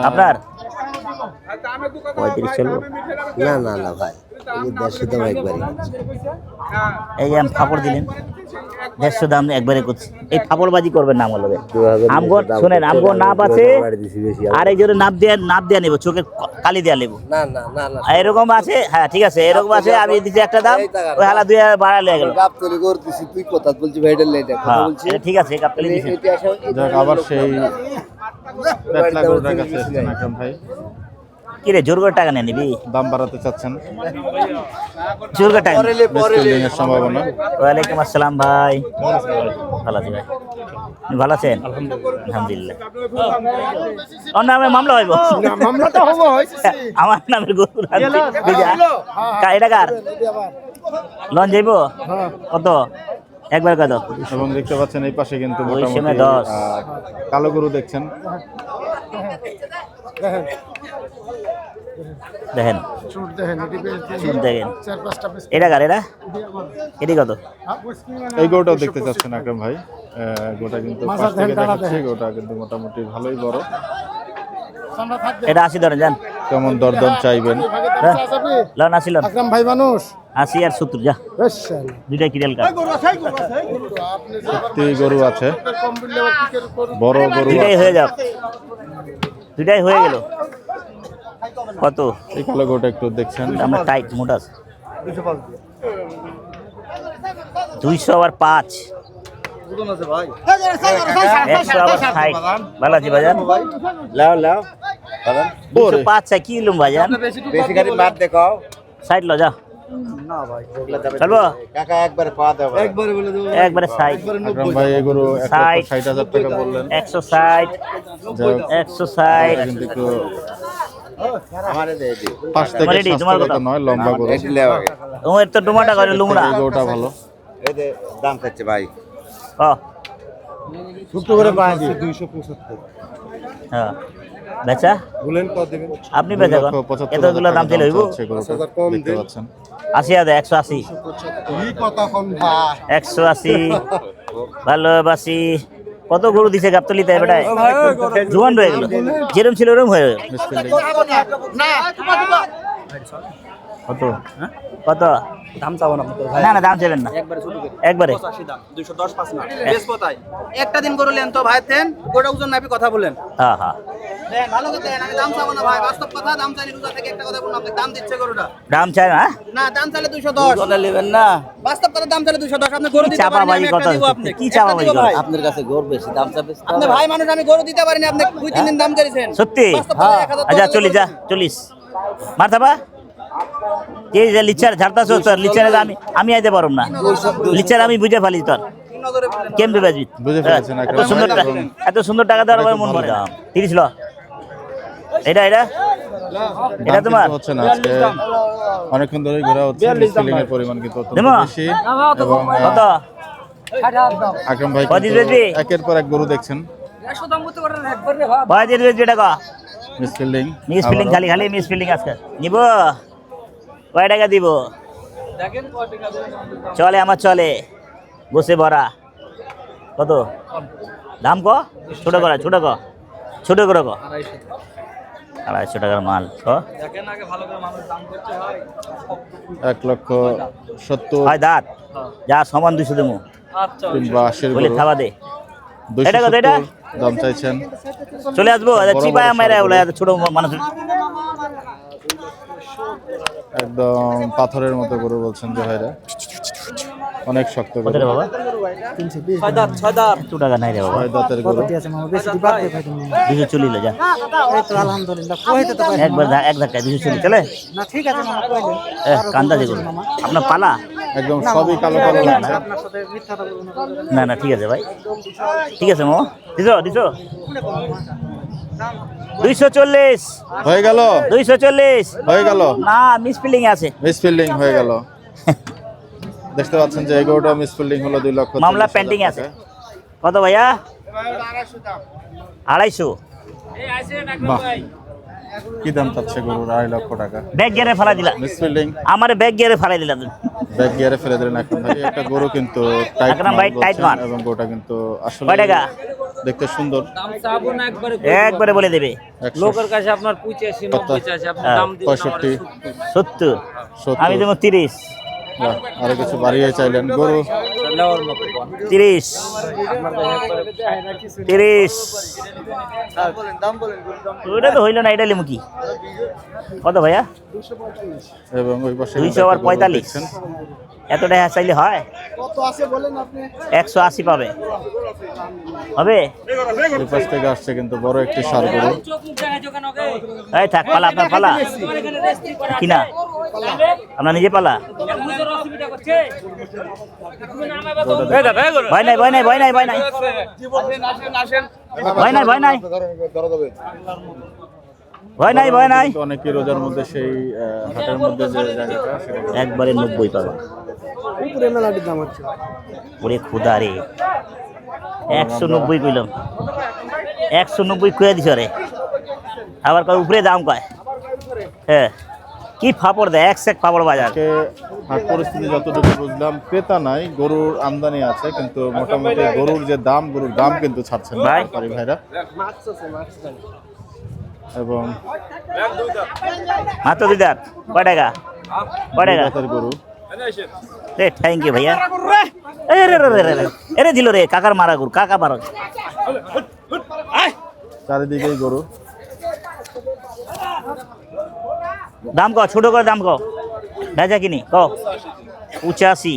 আপনার 35 চলবো না না না ভাই এই 150 দাম একবারই এই যে আমি ফাপড় দিলেন 150 দাম একবারে করছি এই ফাপড়বাজি করবেন না আমার লগে আমগো শুনেন আমগো নাপ আছে আর এই জন্য নাপ দেয়া নেব চোখের কালি দেয়া নেব না না না না এরকম আছে হ্যাঁ ঠিক আছে এরকম আছে আমি দিচ্ছি একটা দাম ওই হালা 2000 বাড়া লয়ে গেল গাপ তৈরি করতেছি তুই কথা বলছি ভাইডাল লেটে কথা হ্যাঁ বলছি এটা ঠিক আছে কাপলি দিছি যাক আবার সেই পেটলা গরুটার কাছে এসেছেন আকরাম ভাই, কি রে জোর করে টাকা নিয়ে নিবি দাম বাড়াতে চাচ্ছেন, জোর করে টাকা নিবি? মিসফিল্ডিং এর সম্ভাবনা। ওয়ালাইকুম আসসালাম ভাই, ভালো আছি ভাই, আপনি ভালো আছেন? আলহামদুলিল্লাহ। ওর নামে মামলা হইব? মামলাটা হবো আমার নামের গরু এটা কার লন যাইব কত একবার কত? এবং দেখতে পাচ্ছেন এই পাশে কিন্তু ওই মোটামুটি সময় 10 কালো গরু দেখছেন, দেখেন দেখেন এটা কার? এটি কত? এই গরুটাও দেখতে চাচ্ছেন আকরাম ভাই, গোটা কিন্তু পাশ থেকে দেখাচ্ছি, গোটা কিন্তু মোটামুটি ভালোই বড়। এটা 80 ধরেন যান, কেমন দরদাম চাইবেন? লন 80 লন, আকরাম ভাই মানুষ 80 আর 70 যা দুইটা কিরেল কার, সত্যি গরু আছে, বড় গরু দুইটাই আছে। হয়ে যাক, দুইটাই হয়ে গেল। কত? এই কালো গরুটা একটু দেখছেন, আমরা টাইট মোটা আছে 200 আর 5 100 আবার 60 ভালো আছি ভাইজান, লাও লাও 205 চাই কি লুম ভাইজান, বেশি গাড়ি মার দেখাও 60 ল যা না ভাই চলবো কাকা একবারে পাওয়া দেবো একবারে বলে দেবো একবারে 60 আকরাম ভাই এই গরু 1,60,000 টাকা বললেন, 160 যাই হোক, 160 কিন্তু একটু আমারে দিয়ে দিও পাশ থেকে Ready, তোমার স্বাস্থ্যগত কথা? নয়, লম্বা গরু, এটি লেও আগে ওর তো টমাটা করে লুমড়া এই গরুটা ভালো। এই যে দাম চাচ্ছে ভাই ও ছোট করে পাওয়া দিও 275 হ্যাঁ বেচা বলেন কত দেবেন আপনি বেচা কোন 2,75,000 এতগুলো দাম চলে হইব চাচ্ছে গরুটা, 10,000 কম দেখতে দিন। পাচ্ছেন। 80 180 এই কথা কোন ভাই 180 ভালোবাসি। কত গরু দিছে গাবতলিতে বেটায়, জোয়ান রয়ে গেল, যেরম ছিল ওরম হয়ে গেল। মিসফিল্ডিং কত? কত দাম চাবো না না না দাম চাইবেন না একবারে 210 পাঁচ না বেশ কোথায় একটা দিন করে লেন তো ভাই তেন গোটা ওজন নাপি কথা বলেন হ্যাঁ হ্যাঁ দেন ভালো কথা দেন আমি দাম চাবো না ভাই বাস্তব কথা দাম চাইলে রোজা থেকে একটা কথা বলুন আপনি দাম দিচ্ছে গরুটা দাম চাই না না দাম চাইলে 210 কথা নেবেন না, বাস্তব কথা দাম চাইলে 210 আপনি গরু দিতে চাপাবাজি পারেন কথা দিব আপনি কি চাপাবাজি একটা দিব কথা? ভাই। আপনার কাছে গরু বেশি দাম চাবে আপনি ভাই মানুষ আমি গরু দিতে পারিনি আপনি 2-3 দিন দাম করেছেন সত্যি? বাস্তব কথা 1000 আচ্ছা চলি যা চলিস মারতাবা যে লিচার ঝাড়তাছ তোর লিচারে আমি আইতে পারব না, লিচার আমি বুঝে ফেলি তোর নজরে বললেন? কেমনে বাজবি বুঝে ফেলেছেন এত আকরাম সুন্দর ভাই, এবং এত সুন্দর টাকা দেওয়ার পরে মন ভরে না 30 ল এটা এটা এটা দাম তোমার কিন্তু হচ্ছে না আজকে অনেকক্ষণ ধরে ঘোরা হচ্ছে মিসফিলিং এর পরিমাণ কিন্তু অত্যন্ত দেবো? বেশি এবং কত আকরাম ভাই কদিন কিন্তু বেচবি? একের পর এক গরু দেখছেন কয় দিন বেচবি টাকা মিসফিল্ডিং মিস ফিল্ডিং খালি খালি মিস ফিল্ডিং আজকে নিব কয় টাকা দিব চলে আমার চলে বসে ভরা কত দাম ক ছোট করা ছোট ক ছোট করে ক 250 টাকার মাল ক 1,70,000 হয় দাঁত যা সমান 200 দেবো কিংবা 80 বলে গরু খাওয়া দে এটা কত এটা 270 দাম চাইছেন চলে আসবো চিপায় মেরে বলে ছোট মানুষ একদম পাথরের মতো গরু বলছেন যে ভাইরা অনেক শক্ত কত গরু রে বাবা 2 টাকা নাই রে বাবা 6 দাঁতের গরু 240 যা একবার এক ধাক্কায় 240 চলে কান্দা যেগুলো আপনার পালা একদম সবই কালো কালো লাগছে না না ঠিক আছে ভাই ঠিক আছে মামা দিছো দিছো 240 হয়ে গেল 240 হয়ে গেল না মিস ফিলিং আছে মিসফিল্ডিং হয়ে গেল দেখতে পাচ্ছেন যে এই গরুটা মিসফিল্ডিং হলো 2,40,000 মামলা পেন্ডিং আছে কত ভাইয়া 250 বাহ কি দাম চাচ্ছে গরুর 2.5 টাকা ব্যাগ গিয়ারে ফেলা দিলা মিসফিল্ডিং আমারে ব্যাগ গিয়ারে ফেলাই দিলা ব্যাক গিয়ারে ফেলে দিলেন আকরাম ভাই একটা গরু কিন্তু টাইট আকরাম ভাই টাইট মাল। এবং গরুটা কিন্তু আসলে কয় টাকা? দেখতে সুন্দর দাম চাবো না একবারে একবারে বলে দেবে 100 লোকের কাছে আপনার 85 90 চাইছে আপনি দাম দিবেন 65 70 70 আমি দেবো 30 বাহ, আরো কিছু বাড়িয়ে চাইলেন গরু লেওয়ার মতো 30 30 ওটা তো হইলো না এটা লিমু কি কত ভাইয়া এবং ওই পাশে 200 আর 45 দেখছেন। এত টাকা চাইলে হয় 180 পাবে হবে ওই পাশ থেকে আসছে কিন্তু বড় একটি ষাঁড় গরু এই থাক পালা আপনার পালা কিনা আপনার নিজে পালা ভয় নাই ভয় নাই ভয় নাই ভয় নাই ভয় নাই ভয় নাই ভয় নাই ভয় নাই কিন্তু অনেকে রোজার মধ্যে সেই হাটের মধ্যে যে জায়গাটা সেটা একবারে 90 পাবা ওরে খুদা রে 190 কইলাম 190 কইয়া দিছ রে আবার কয় উপরে দাম কয় হ্যাঁ কি ফাপড় দেয় এক সেক ফাপড় বাজার আজকে হাট পরিস্থিতি যতটুকু বুঝলাম ক্রেতা নাই গরুর আমদানি আছে কিন্তু মোটামুটি গরুর যে দাম গরুর দাম কিন্তু ছাড়ছেন না ভাই। ব্যাপারী ভাইরা এবং মাত্র 2 দাঁত কয় টাকা কয় টাকা জাতের গরু রে থ্যাংক ইউ ভাইয়া এ রে রে রে রে এরে দিল রে কাকার মারা গুর কাকা মারা চারিদিকেই গরু দাম কও ছোট করে দাম কও বেচা কিনি কও 85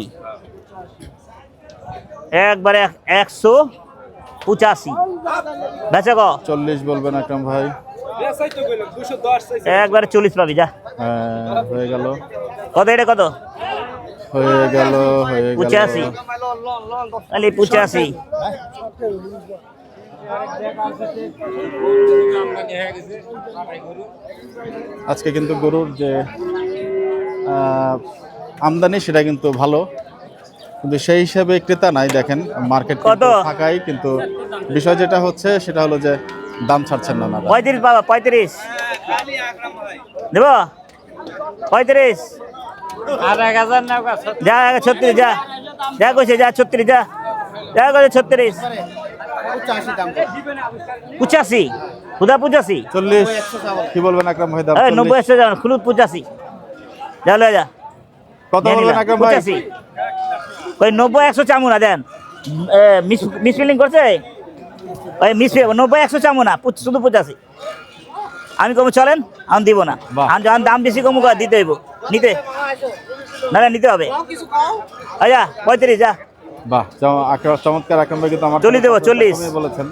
একবারে 185 বেচা কও 40 বলবেন আকরাম ভাই একবারে 40 পাবি যা হ্যাঁ, হয়ে গেল কত এটা কত হয়ে গেল 85 আলি 85 আজকে কিন্তু গরুর যে আমদানি সেটা কিন্তু ভালো কিন্তু সেই হিসাবে ক্রেতা নাই দেখেন মার্কেট কত? থাকাই কিন্তু বিষয় যেটা হচ্ছে সেটা হলো যে দাম ছাড়ছেন না ওনারা। 35 বাবা 35 দেব 35 আর 1000 না যা 36 যা যা কইছে যা 36 যা যা কইছে 36 85 খুদা 85 40 কি বলবেন আকরাম ভাই দাম এই 90 40? এসে যাও খুলুদ 85 যা লয়ে যা কত বলবেন আকরাম ভাই 85 কই 90 100 চামু না দেন মিস ফিলিং করছে ওই মিস 90 100 চামু না শুধু 85 আমি কম চলেন আমি দিব না বাহ। আমি যখন দাম বেশি কম দিতে হইব নিতে না না নিতে হবে আচ্ছা 35 যা বাহ চমৎকার আকরাম ভাই কিন্তু আমার চল্লিশ দেবো, 40 বলেছেন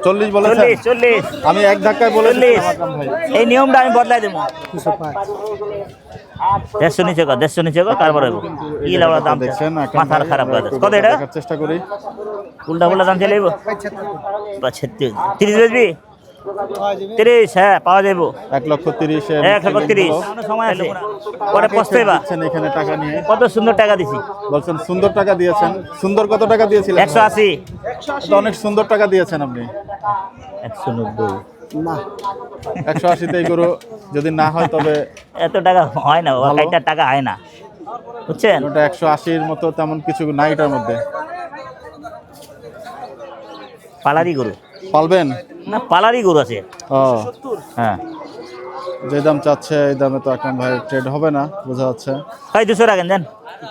40 বলেছেন? 40 আমি এক ধাক্কায় বলে দিচ্ছি 40 আকরাম ভাই। এই নিয়মটা আমি বদলাই দেবো। 150 নিচে কর, 150 নিচে কর, তারপরে কি লাউড়া দাম দেখছেন আকরাম মাথার ভাই, খারাপ আমরা করে একটু কত এটা দেখার চেষ্টা করি। উল্টা উল্টা দাম চলে যাবো 35 30 বেচবি 30 হ্যাঁ পাওয়া যাবো 1,30,000 এর 130 সময় আছে পরে পস্তাইবা দিচ্ছেন এখানে টাকা নিয়ে। কত সুন্দর টাকা দিছি বলছেন সুন্দর টাকা দিয়েছেন। সুন্দর কত টাকা দিয়েছিলেন? 180 তো অনেক সুন্দর টাকা দিয়েছেন আপনি। 190 180 তে গরু যদি না হয় তবে এত টাকা হয় না বাবা, ভালো। কাইটার টাকা হয় না বুঝছেন। ওটা 180 এর মতো তেমন কিছু নাই এটার মধ্যে। পালারি গরু পালবেন? না পালারি গরু আছে ও, হ্যাঁ যে দাম চাচ্ছে এই দামে তো আকরাম ভাই ট্রেড হবে না বোঝা যাচ্ছে। ভাই 200 রাখেন দেন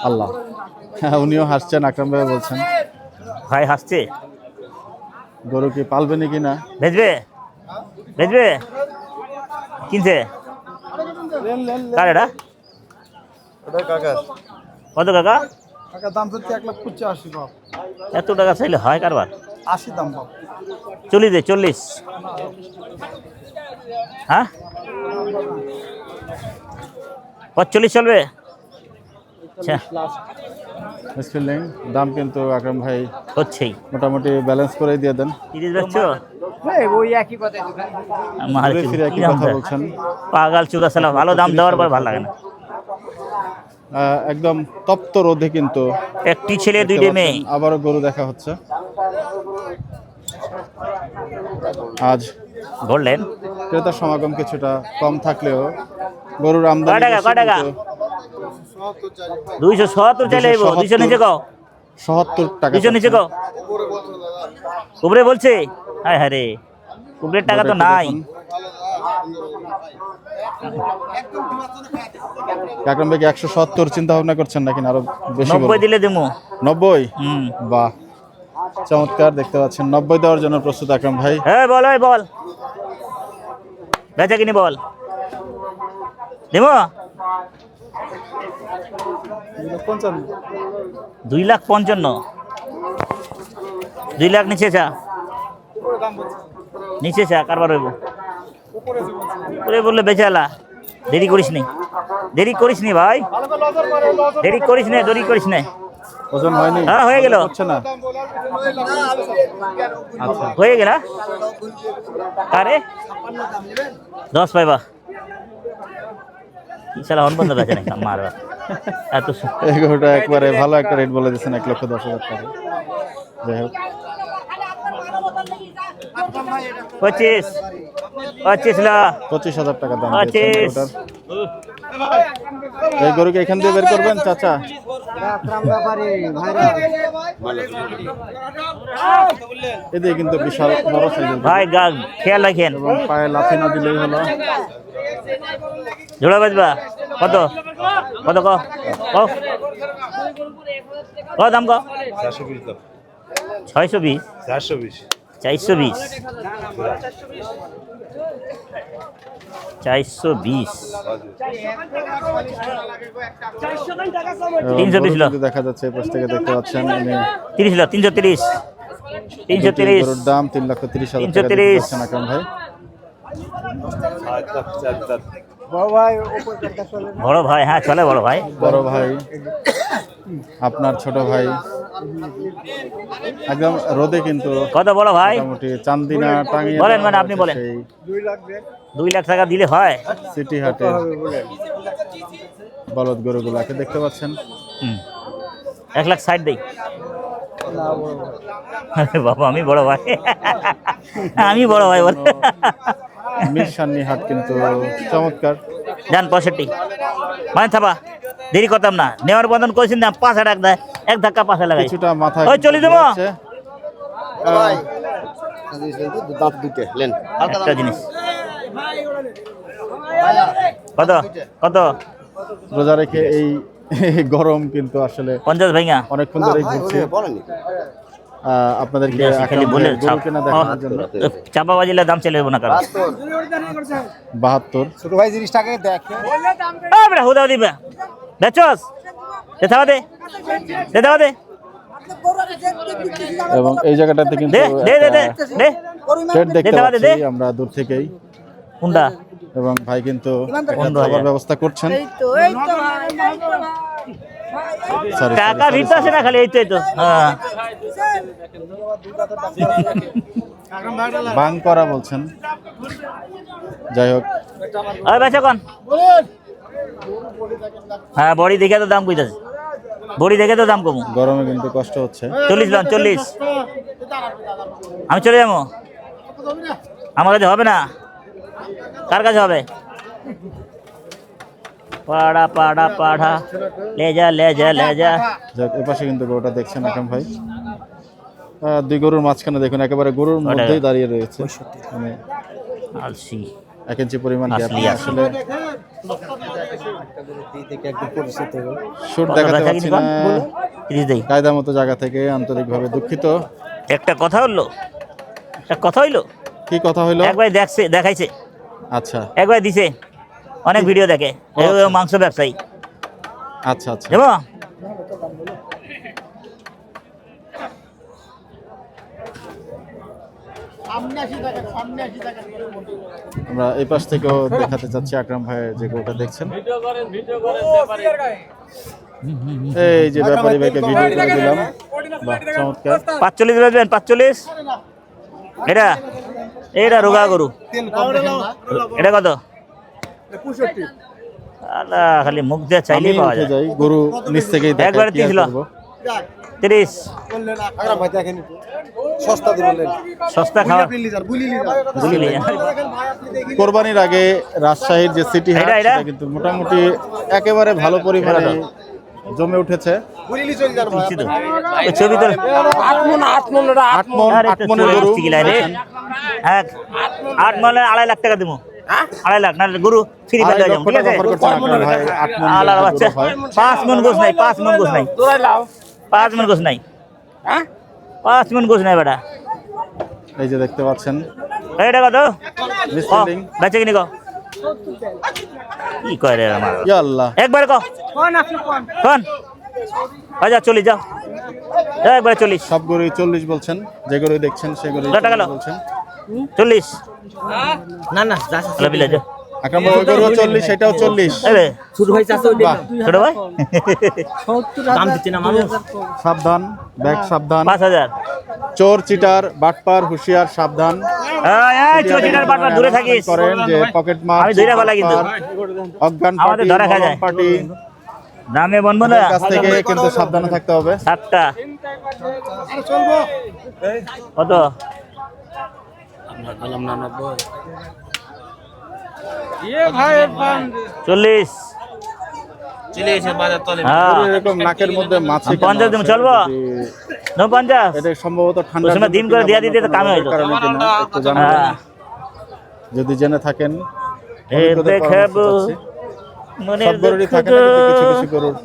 আল্লাহ, হ্যাঁ উনিও হাসছেন, আকরাম ভাই বলছেন। ভাই হাসছে গরু কি পালবেনি কিনা? বেচবে বেচবে কিনছে কার এটা কত কাকা দাম হচ্ছে 1,85,000 বাপ, এত টাকা চাইলে হয় কারবার 80 দাম বাপ। 40 হ্যাঁ 45 চলবে আচ্ছা মিসফিল্ডিং দাম কিন্তু আকরাম ভাই হচ্ছেই মোটামুটি ব্যালেন্স করে দিয়ে দেন। 30 বেচছো ওই একই কথা আমার ঘুরে ফিরে একই কথা বলছেন। পাগাল চূড়া সালা ভালো দাম দেওয়ার পর ভালো লাগে না। একদম তপ্ত রোদে কিন্তু একটি ছেলে দেখতে দুইটা মেয়ে পাচ্ছেন, আবারও গরু দেখা হচ্ছে। আজ বললেন ক্রেতার সমাগম কিছুটা কম থাকলেও গরুর আমদানি কয় টাকা, বেশি কয় টাকা? কিন্তু 270 চাইলে 200 নিচে কও 77 টাকা 200 নিচে কও উপরে বলছে হায় হায় রে উপরের টাকা তো নাই। আকরাম ভাই কি 170 চিন্তা ভাবনা করছেন নাকি আরো বেশি? 90 দিলে দেবো 90? হুম বাহ, চমৎকার, দেখতে পাচ্ছেন 90 দেওয়ার জন্য প্রস্তুত আকরাম ভাই। হ্যাঁ বল ওই বল বেচা কিনি বল দেবো 2,55,000 2 লাখ নিচে চা নিচে চা কারবার হইব উপরে বললে বেচালা দেরি করিস নি ভাই দেরি করিস নে ওজন হয়নি? হ্যাঁ হয়ে গেল হচ্ছে না? আচ্ছা, হয়ে গেল কারে 10 পাইবা ইনশাআল্লাহ অন বন্ধ বেচে নাকি মারবা এত এই গরুটা একবারে ভালো একটা রেট বলে দিচ্ছেন, 1,10,000 টাকা। যাই হোক, 25 লাখ 25,000 টাকা দাম 25 দিয়েছেন গরুটার। এই গরুকে এখান দিয়ে বের করবেন চাচা? এদিকে কিন্তু বিশাল বড় সাইজের ভাই খেয়াল রাখেন এবং পায়ে লাথি না দিলেই হলো। জোড়া বাজবা কত কত ক দাম ক 620 420 420 এবং 320 গরু লাখ। কিন্তু দেখা যাচ্ছে এই পাশ থেকে দেখতে পাচ্ছেন 30 লাখ 330 গরুর দাম 3,30,000 টাকা দিতে 330 যাচ্ছেন আকরাম ভাই। বড় ভাই হ্যাঁ চলে বড় ভাই বড় ভাই, আপনার ছোট ভাই একদম রোদে কিন্তু কত বড় ভাই মোটামুটি চান্দিনা টাঙিয়ে বলেন, দেওয়া মানে আপনি হয়েছে বলেন। সেই 2 লাখ টাকা দিলে হয় সিটি হাটে বলদ গরুগুলাকে দেখতে পাচ্ছেন। 1,60,000 দেই আরে বাবা আমি বড় ভাই বলে মিরসান্নি হাট কিন্তু চমৎকার। যান 65 মানে থাবা দেরি করতাম না নেওয়ার বন্ধন করেছেন না 5 টাকা দেয় এক ধাক্কা 5 লাগাই কিছুটা মাথায় ওই চলে দেবো ঘুরাচ্ছে। একটা জিনিস কত কত রোজা রেখে এই গরম কিন্তু আসলে 50 ভাইয়া অনেকক্ষণ ধরে ঘুরছে। আপনাদেরকে খালি বলে গরু কেনা দেখানোর জন্য চাপা বাজিলে দাম চলে যাবো না কারণ 72। ছোট ভাই জিনিসটাকে দেখে হুদাও দিবে বেচস দেখাবা দে এবং এই জায়গাটাতে কিন্তু দে দে দে দে দে শেড দেখতে দে, দে, দে। পাচ্ছি আমরা দূর থেকেই, কোনটা এবং ভাই কিন্তু একটা বন্ধ হয়ে খাবার যায়। ব্যবস্থা করছেন। সরি টাকা ভিড়তে আসে না খালি এই তো হ্যাঁ বাং করা বলছেন। যাই হোক, ওই বেচা কোন হ্যাঁ বড়ি দেখে তো দাম কইতাছে, বড়ি দেখে তো দাম কমু। গরমে কিন্তু কষ্ট হচ্ছে। 40 লন 40 আমি চলে যাবো, আমার কাছে হবে না, কার কাছে হবে? পাড়া পাড়া পাড়া লে যা লে যা লে যা। যাক, এপাশে কিন্তু গরুটা দেখছেন আকরাম ভাই, দুই গরুর মাঝখানে দেখুন একেবারে গরুর মধ্যেই দাঁড়িয়ে রয়েছে, মানে আলসি 1 ইঞ্চি পরিমাণ গ্যাপ। আসলি, আসলে শুট কত দেখাতে বেচা পারছি কিনি না কর? 30 দেই। কায়দা মতো জায়গা থেকে, আন্তরিকভাবে দুঃখিত। একটা কথা হলো, একটা কথা হইলো, কি কথা হইলো? একবার দেখছে দেখাইছে, আচ্ছা একবার দিছে, অনেক ভিডিও দেখে, ও আচ্ছা। মাংস ব্যবসায়ী আচ্ছা আচ্ছা দেবো। আমরা এই পাশ থেকেও দেখাতে চাচ্ছি আকরাম ভাইয়ের যে গরুটা দেখছেন। এই যে ব্যাপারী ভাইকে ভিডিও করে দিলাম, বাহ চমৎকার। 45 বেচবেন 45, এটা এটা রোগা গরু, এটা কত? আলা খালি মুখ দিয়ে আমি চাইলেই পাওয়া উঠে যায়। যাই, গরু নিচ থেকেই দেখাই, একবারে কি আর 30 লো। করবো। 30 সস্তা দিবেন সস্তা খাওয়া বুঝলি। কোরবানির আগে রাজশাহীর যে সিটি হাট, এটা, এটা? সেটা কিন্তু মোটামুটি একেবারে ভালো পরিমাণে এটা জমে উঠেছে। ওই ছবি তো 8 মণ আরে 8 মণের গরু। 8 মানে 2.5 লাখ টাকা দিব, 2.5 লাখ না গরু ফ্রি পেলে যাবো, ঠিক আছে? অফার করছেন আকরাম ভাই, 8 মণ আলার গরু বাচ্চা হয়। 5 মণ গোছ নাই, 5 মণ গোছ নাই, 5 মণ গোছ নাই, 5 মণ গোছ নাই বেটা। এই যে দেখতে পাচ্ছেন এটা কত? মিসলিং। বেচে কিনি ক কি কয় রে আমার, ইয়া আল্লাহ, একবারে ক কোন আচ্ছা 40 যাও, যাও একবারে 40 সব গরুই 40 বলছেন, যে গরু দেখছেন সে গরুই কত গেল? 40 বলছেন। 40 না না হলো বিলে যাও। আকরাম ভাই, ওই গরুও 40, সেটাও 40। আরে শুরু হয়েছে বাহ, ছোট ভাই দাম দিচ্ছে না মানুষ। সাবধান, ব্যাগ সাবধান, 5000 চোর চিটার বাটপার হুঁশিয়ার সাবধান। এই চটিটার বাটবার দূরে থাকিস, করেন যে পকেট মার, আমি ধইরা ফেলা কিন্তু। অজ্ঞান আমাদের পার্টি, ধরা খায় যায়। মলম পার্টি, দামে বনবো না কাছ থেকে কিন্তু সাবধানে থাকতে হবে। 7টা কত? 40 হ্যাঁ এরকম নাকের মধ্যে মাছি কেন 50 দিন আছে? চলবো? যদি- 50 এটা সম্ভবত ঠান্ডা ওই সময় দিন করে দিয়া দিতে তো কামে হইতো। কারণে কিনা একটু জানাবেন। হ্যাঁ যদি জেনে থাকেন এ অভিজ্ঞতার দেখাবো পরামর্শ চাচ্ছি। মনের সব গরুরই থাকে না, কিন্তু কিছু কিছু গরুর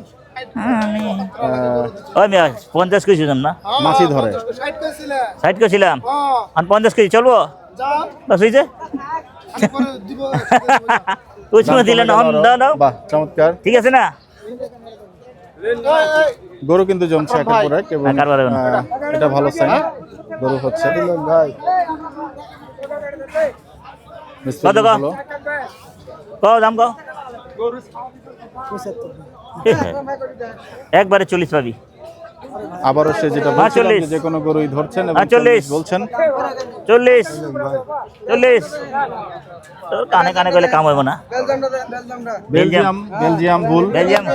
ওই মিয়া 50 কেজি না মাছি ধরে। 60 কেছিলাম আর 50 কেজি চলবো বাস হইছে ওই সময় দিলেন দাম কমে গেল দাও আরো। দাও বাহ চমৎকার, ঠিক আছে না? গরু কিন্তু জমছে একের পর এক, এবং হ্যাঁ, কারবার হবে না। এটা ভালো সাইন, গরু হচ্ছে। কত গো? হলো। কও দাম কও একবারে 40 পাবি। আবারও সে যেটা বলছিলাম 40 যে কোনো গরুই ধরছেন এবং 40 বলছেন। 40 তোর কানে কানে গেলে কাম হইব না। বেলজিয়াম, বেলজিয়াম বুল, বেলজিয়াম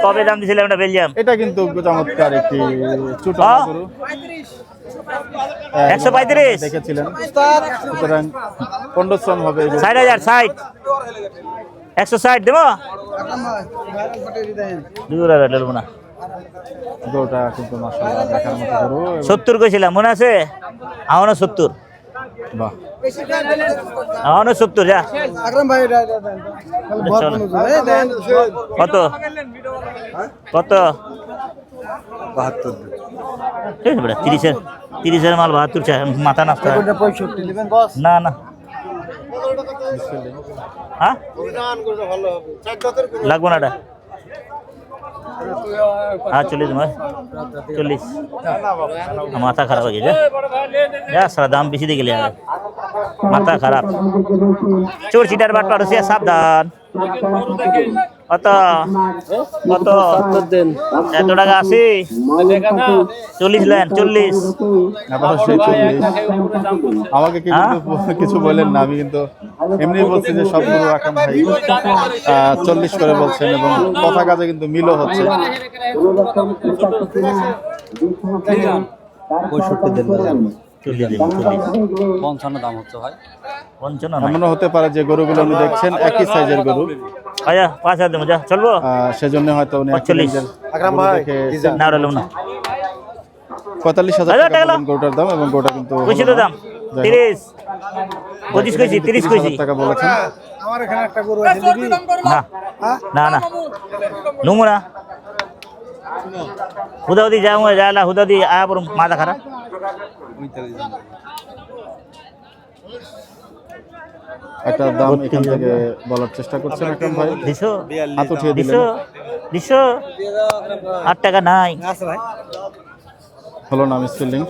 কবে দাম দিছিলাম এটা বেলজিয়াম? এটা কিন্তু চমৎকার একটি ছোট হ্যাঁ। গরু। 135 দেখেছিলেন, সুতরাং পণ্ডশ্রম হবে এই গরু। 60,000 60 160 দেবো দূর আর লড়বো না। গরুটা কিন্তু মাশাআল্লাহ দেখার মতো গরু, এবং 70 কইছিলাম মনে আছে? এখনো 70, বাহ এখনো 70 যা আকরাম ভাই চলো। কত কত 72 30-এর মাল 72 চাই, মাথা নষ্ট হয়। 65 নেবেন বস না না হ্যাঁ দান করে ভালো হবে 4 দাঁতের লাগবো না এটা হ্যাঁ 40 তোমার 40 মাথা খারাপ হয়ে গেছে যা সারা দাম বেশি দিয়ে গেলে আর মাথা খারাপ চোর চিটার বাট পারছে সাবধান কত কত এত টাকা আছে 40 লেন 40 আবার সেই 40 আমাকে কি কিন্তু কিছু বলেন না, আমি কিন্তু এমনি বলছি যে সব গরু আকরাম ভাই 40 করে বলছেন এবং কথা কাজে কিন্তু মিলও হচ্ছে। 65 দেন 55 দাম হচ্ছে ভাই 55 এমনও হতে পারে যে গরুগুলো আপনি দেখছেন একই সাইজের গরু, আয়া 5000 দেবো যা চলবো সেজন্য হয়তো উনি একই 45 সাইজের আকরাম গরু ভাই, দেখে জি যান। না ওটা না 45,000 হাজার টাকা টাকা বললেন গরুটার দাম এবং গরুটা কিন্তু কইছি তো দাম 30 25 কইছি 30 কইছি 30,000 টাকা বলেছেন। আমার এখানে একটা গরু আছে নিবি? না না না নুমরা হুদাউদি যাও যালা হুদাউদি আয়া পর মাথা খারাপ একটা দাম এখান থেকে বলার চেষ্টা করছেন আকরাম ভাই, দিছো হাত উঠিয়ে দিলেন। দিছো দিছো 8 টাকা নাই হলো না মিস ফিল্ডিং।